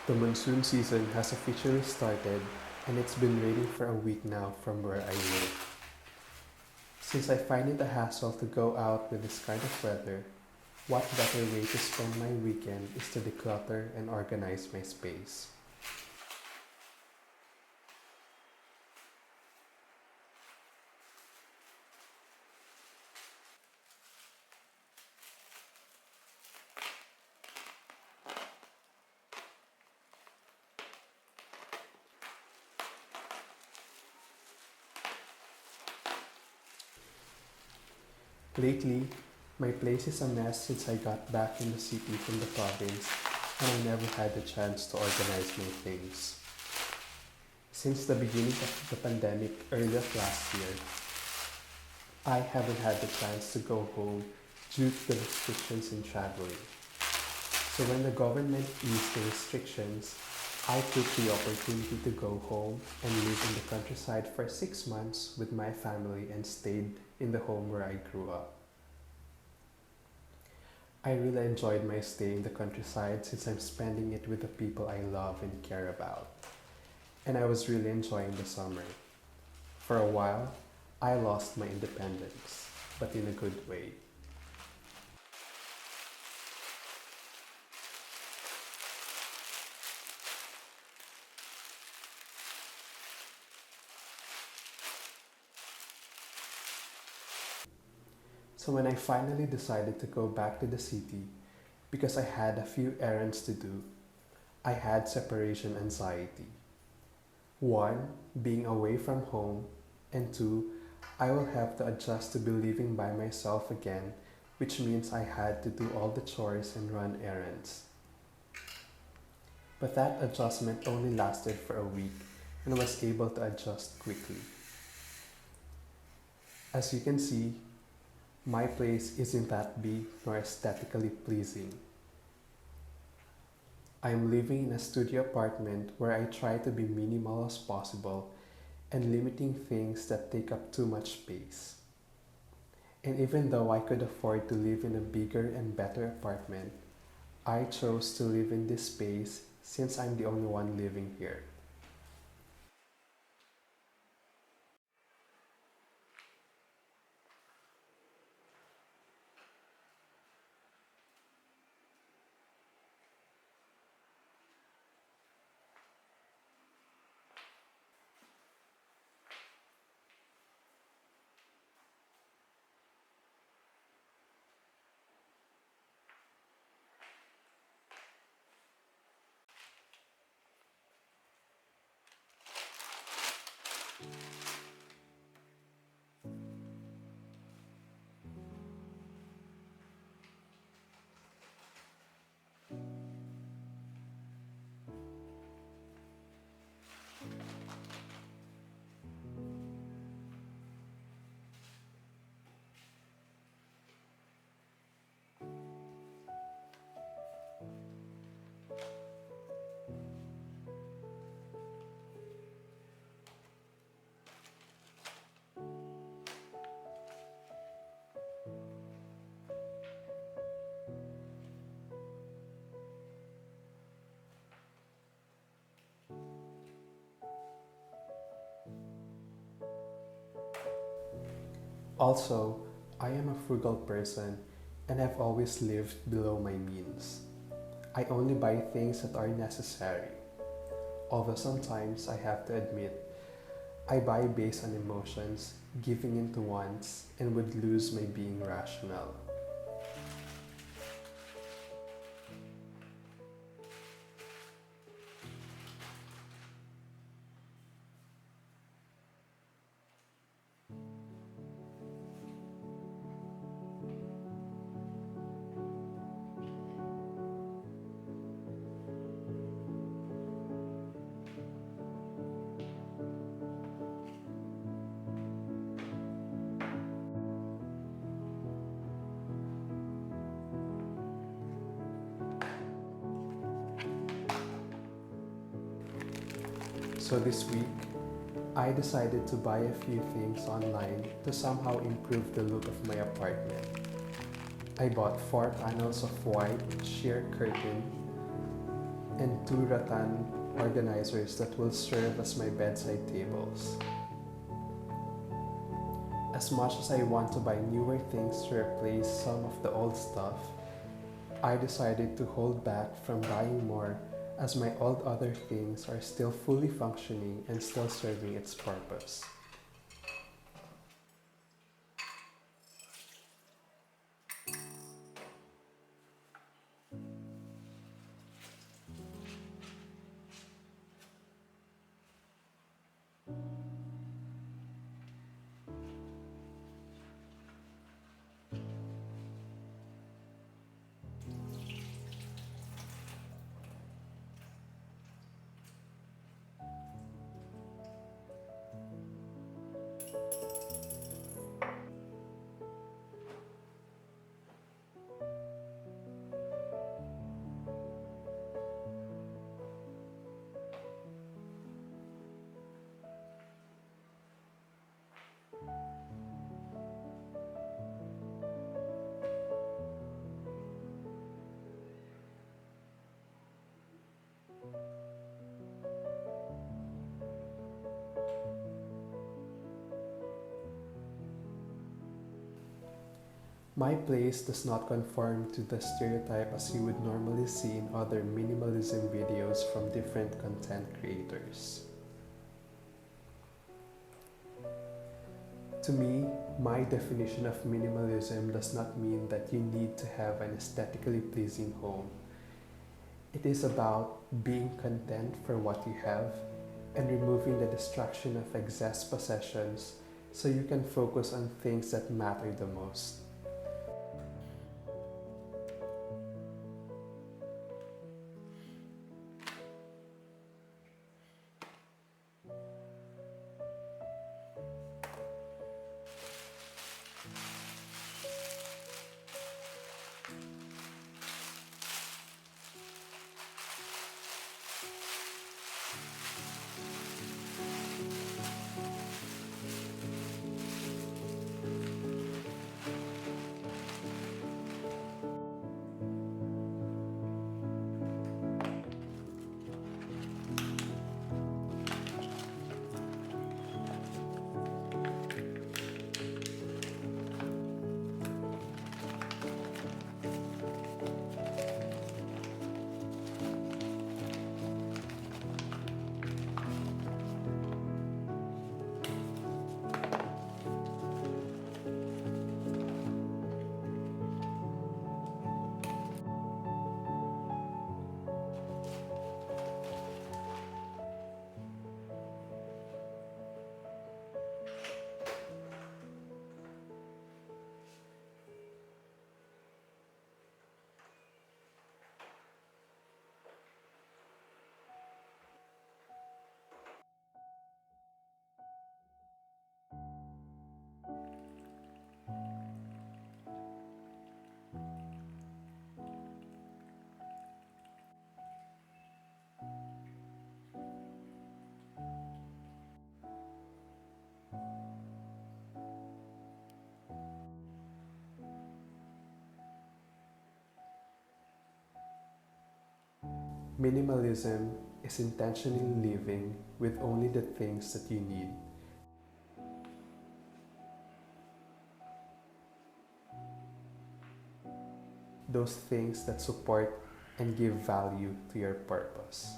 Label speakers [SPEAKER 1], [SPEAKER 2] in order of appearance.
[SPEAKER 1] The monsoon season has officially started and it's been raining for a week now from where I live. Since I find it a hassle to go out with this kind of weather, what better way to spend my weekend is to declutter and organize my space. Lately, my place is a mess since I got back in the city from the province and I never had the chance to organize my things. Since the beginning of the pandemic early of last year, I haven't had the chance to go home due to the restrictions in traveling. So when the government eased the restrictions, I took the opportunity to go home and live in the countryside for 6 months with my family and stayed in the home where I grew up. I really enjoyed my stay in the countryside since I'm spending it with the people I love and care about. And I was really enjoying the summer. For a while, I lost my independence, but in a good way. So when I finally decided to go back to the city, because I had a few errands to do, I had separation anxiety. One, being away from home, and two, I will have to adjust to be living by myself again, which means I had to do all the chores and run errands. But that adjustment only lasted for a week and was able to adjust quickly. As you can see, my place isn't that big nor aesthetically pleasing. I'm living in a studio apartment where I try to be minimal as possible and limiting things that take up too much space. And even though I could afford to live in a bigger and better apartment, I chose to live in this space since I'm the only one living here. Also, I am a frugal person and have always lived below my means. I only buy things that are necessary. Although sometimes I have to admit, I buy based on emotions, giving in to wants, and would lose my being rational. So this week, I decided to buy a few things online to somehow improve the look of my apartment. I bought 4 panels of white sheer curtain, and 2 rattan organizers that will serve as my bedside tables. As much as I want to buy newer things to replace some of the old stuff, I decided to hold back from buying more as my old other things are still fully functioning and still serving its purpose. My place does not conform to the stereotype as you would normally see in other minimalism videos from different content creators. To me, my definition of minimalism does not mean that you need to have an aesthetically pleasing home. It is about being content for what you have and removing the distraction of excess possessions so you can focus on things that matter the most. Minimalism is intentionally living with only the things that you need. Those things that support and give value to your purpose.